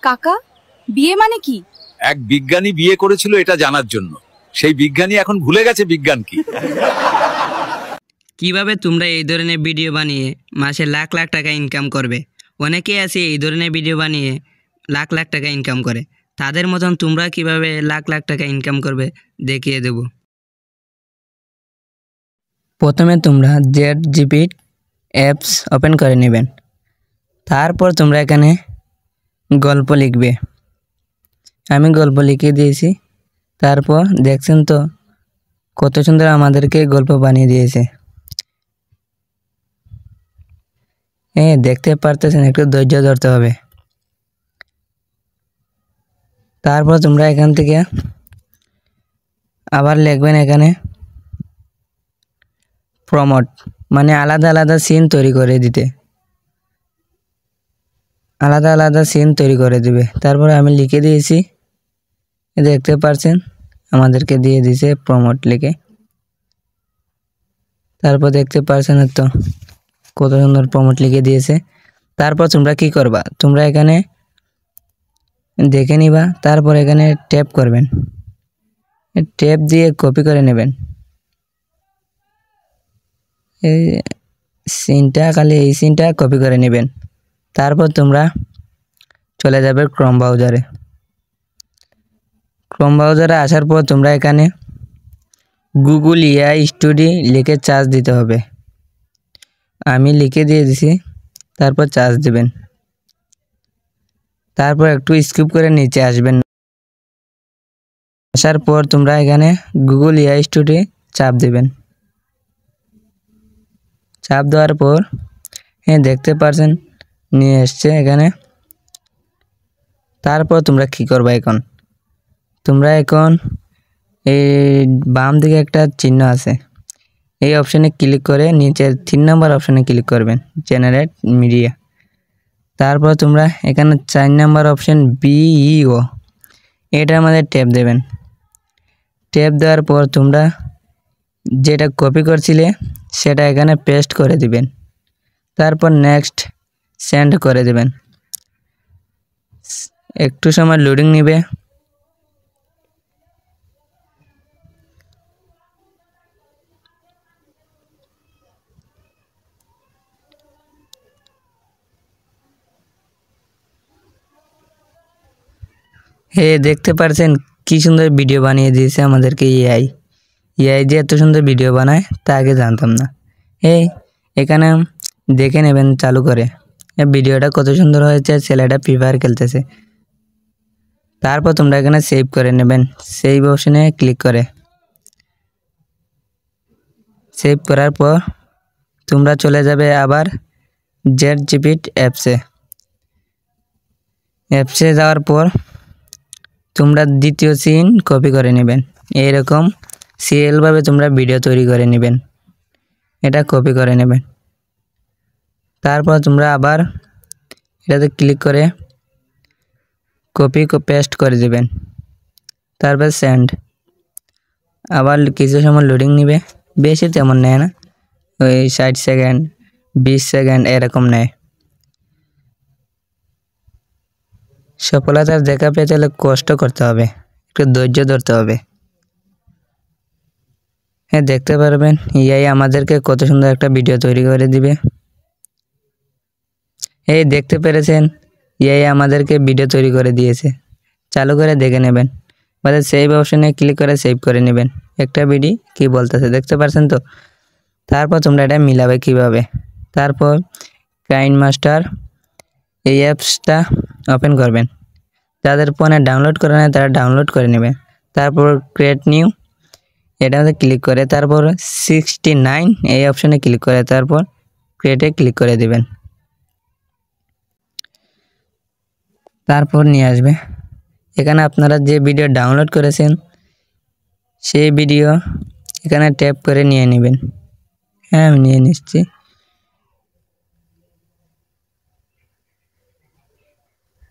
কাকা, বিয়ে মানে কি? এক বিজ্ঞানী বিয়ে করেছিল এটা জানার জন্য। সেই বিজ্ঞানী এখন ভুলে গেছে বিজ্ঞান কি। কিভাবে তোমরা এই ধরনের ভিডিও বানিয়ে মাসে লাখ লাখ টাকা ইনকাম করবে? অনেকেই আছে এই ধরনের ভিডিও বানিয়ে লাখ লাখ টাকা ইনকাম করে। তাদের মতন তোমরা কিভাবে লাখ লাখ টাকা ইনকাম করবে দেখিয়ে দেব। প্রথমে তোমরা চ্যাটজিপিটি অ্যাপস ওপেন করে নেবেন। তারপর তোমরা এখানে গল্প লিখবে। আমি গল্প লিখে দিয়েছি। তারপর দেখছেন তো কত সুন্দর আমাদেরকে গল্প বানিয়ে দিয়েছে। দেখতে পারতেছেন, একটু ধৈর্য ধরতে হবে। তারপর তোমরা এখান থেকে আবার লিখবেন এখানে প্রমোট, মানে আলাদা আলাদা সিন তৈরি করে দিতে, আলাদা আলাদা সিন তৈরি করে দিবে। তারপর আমি লিখে দিয়েছি, দেখতে পাচ্ছেন আমাদেরকে দিয়ে দিয়েছে প্রমোট লিখে। তারপর দেখতে পাচ্ছেন তো কত সুন্দর প্রমোট লিখে দিয়েছে। তারপর তোমরা কি করবা, তোমরা এখানে দেখে নিবা। তারপর এখানে ট্যাপ করবেন, ট্যাপ দিয়ে কপি করে নেবেন এই সিনটা, খালি এই সিনটা কপি করে নেবেন। তারপর তোমরা চলে যাবে ক্রোম ব্রাউজারে। ক্রোম ব্রাউজারে আসার পর তোমরা এখানে গুগল এআই স্টুডিও লিখে চার্জ দিতে হবে। আমি লিখে দিয়ে দিছি। তারপর চার্জ দেবেন। তারপর একটু স্কিপ করে নিচে আসবেন। আসার পর তোমরা এখানে গুগল এআই স্টুডিও চাপ দেবেন। চাপ দেওয়ার পর দেখতে পাচ্ছেন নিয়ে এসছে এখানে। তারপর তোমরা কি করবা, এখন তোমরা এখন এই বাম দিকে একটা চিহ্ন আছে, এই অপশানে ক্লিক করে নিচের 3 নম্বর অপশানে ক্লিক করবেন, জেনারেট মিডিয়া। তারপর তোমরা এখানে 4 নম্বর অপশান বিইও, এটার মধ্যে ট্যাপ দেবেন। ট্যাপ দেওয়ার পর তোমরা যেটা কপি করছিলে সেটা এখানে পেস্ট করে দিবেন। তারপর নেক্সট সেন্ড করে দেবেন। একটু সময় লোডিং নেবে। দেখতে পাচ্ছেন কি সুন্দর ভিডিও বানিয়ে দিয়েছে আমাদেরকে এআই। এআই যে এত সুন্দর ভিডিও বানায় তা আগে জানতাম না। এখানে দেখে নেবেন চালু করে, ভিডিওটা কত সুন্দর হয়েছে। ছেলেটা ফ্রি ফায়ার খেলতেছে। তারপর তোমরা এখানে সেভ করে নেবেন। সেভ অপশনে ক্লিক করে সেভ করার পর তোমরা চলে যাবে আবার চ্যাটজিপিটি অ্যাপসে যাওয়ার পর তোমরা দ্বিতীয় সিন কপি করে নেবেন। এইরকম সিরিয়ালভাবে তোমরা ভিডিও তৈরি করে নেবেন, এটা কপি করে নেবেন। তারপর তোমরা আবার এটাতে ক্লিক করে কপি পেস্ট করে দেবেন। তারপর সেন্ড। আবার কিছু সময় লোডিং নেবে, বেশি তেমন নেয় না, ওই 60 সেকেন্ড 20 সেকেন্ড এরকম নেয়। সফলতার দেখা পেতে হলে কষ্ট করতে হবে, একটু ধৈর্য ধরতে হবে। দেখতে পারবেন এআই আমাদেরকে কত সুন্দর একটা ভিডিও তৈরি করে দিবে। দেখতে পেরেছেন এআই আমাদেরকে ভিডিও তৈরি করে দিয়েছে। চালু করে দেখে নেবেন, মানে সেভ অপশনে ক্লিক করে সেভ করে নেবেন। একটা ভিডিও কি বলতেছে দেখতে পাচ্ছেন তো। তারপর তোমরা এটা মিলাবে কিভাবে, তারপর কাইনমাস্টার এই অ্যাপসটা ওপেন করবেন। যাদের ফোনে ডাউনলোড করে নেয় তারা ডাউনলোড করে নেবে। তারপর ক্রিয়েট নিউ এটাতে ক্লিক করে তারপর 69 এই অপশানে ক্লিক করে তারপর ক্রিয়েটে ক্লিক করে দিবেন। তারপর নিয়ে আসবে এখানে আপনারা যে ভিডিও ডাউনলোড করেছেন সেই ভিডিও এখানে ট্যাপ করে নিয়ে নেবেন। আমি নিয়ে নিচ্ছি।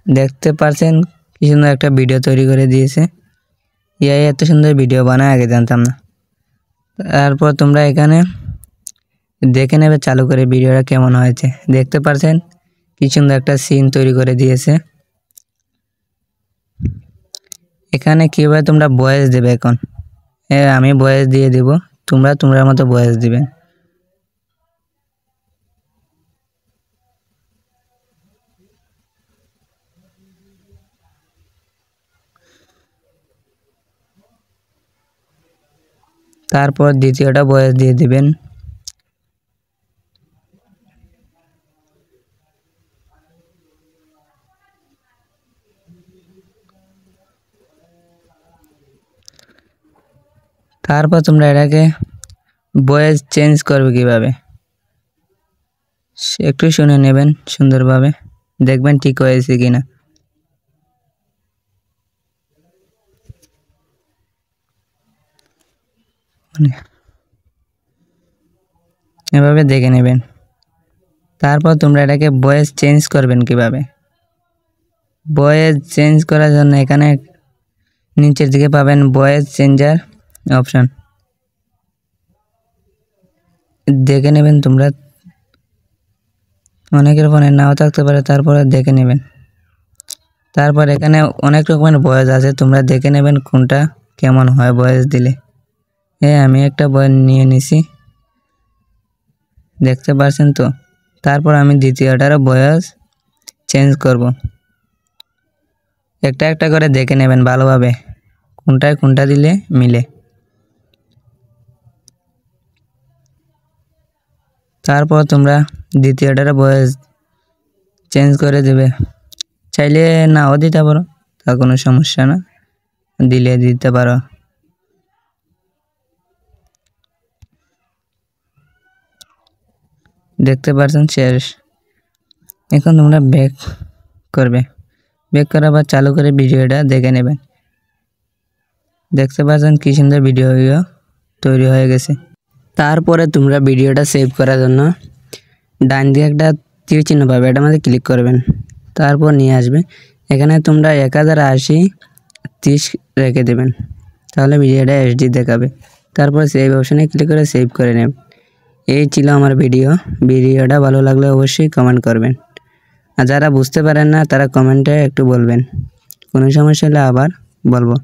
দেখতে পাচ্ছেন কি সুন্দর একটা ভিডিও তৈরি করে দিয়েছে। এআই এত সুন্দর ভিডিও বানায় আগে জানতাম না। তারপর তোমরা এখানে দেখে নেবে চালু করে ভিডিওটা কেমন হয়েছে। দেখতে পাচ্ছেন কি সুন্দর একটা সিন তৈরি করে দিয়েছে। এখানে কীভাবে তোমরা ভয়েস দেবে এখন, আমি ভয়েস দিয়ে দিব, তোমরা তোমরা মতো ভয়েস দিবেন। তারপর দ্বিতীয়টা ভয়েস দিয়ে দিবেন। তারপর তোমরা এটাকে ভয়েস চেঞ্জ করবে কিভাবে একটু শুনে নেবেন সুন্দরভাবে, দেখবেন ঠিক হয়েছে কিনা। এভাবে দেখে নেবেন। তারপর তোমরা এটাকে ভয়েস চেঞ্জ করবেন কিভাবে। ভয়েস চেঞ্জ করার জন্য এখানে নিচের দিকে পাবেন ভয়েস চেঞ্জার অপশন, দেখে নেবেন তোমরা, অনেকের ফোনে নাও থাকতে পারে, তারপরে দেখে নেবেন। তারপর এখানে অনেক রকমের ভয়েস আছে, তোমরা দেখে নেবেন কোনটা কেমন হয় ভয়েস দিলে। আমি একটা ভয়েস নিয়ে নিছি, দেখতে পাচ্ছেন তো। তারপর আমি দ্বিতীয়টারও ভয়েস চেঞ্জ করব, একটা একটা করে দেখে নেবেন ভালোভাবে কোনটায় কোনটা দিলে মিলে। তারপর তোমরা দ্বিতীয়টার ভয়েস চেঞ্জ করে দেবে, চাইলে নাও দিতে পারো, তা কোনো সমস্যা না, দিলে দিতে পারো। দেখতে পাচ্ছেন শেষ। এখন তোমরা ব্যাক করবে, ব্যাক করার পর চালু করে ভিডিওটা দেখে নেবেন। দেখতে পাচ্ছেন কি সুন্দর ভিডিও তৈরি হয়ে গেছে। তারপরে তোমরা ভিডিওটা সেভ করার জন্য ডান দিকে একটা তীর চিহ্ন পাবে, এটার মধ্যে ক্লিক করবেন। তারপর নিয়ে আসবে, এখানে তোমরা 1080 রেখে দেবেন, তাহলে ভিডিওটা এইচডি দেখাবে। তারপর সেভ অপশানে ক্লিক করে সেভ করে নেব। এই ছিল আমার ভিডিওটা ভালো লাগলে অবশ্যই কমেন্ট করবেন, আর যারা বুঝতে পারেন না তারা কমেন্টে একটু বলবেন, কোনো সমস্যা হলে আবার বলবো।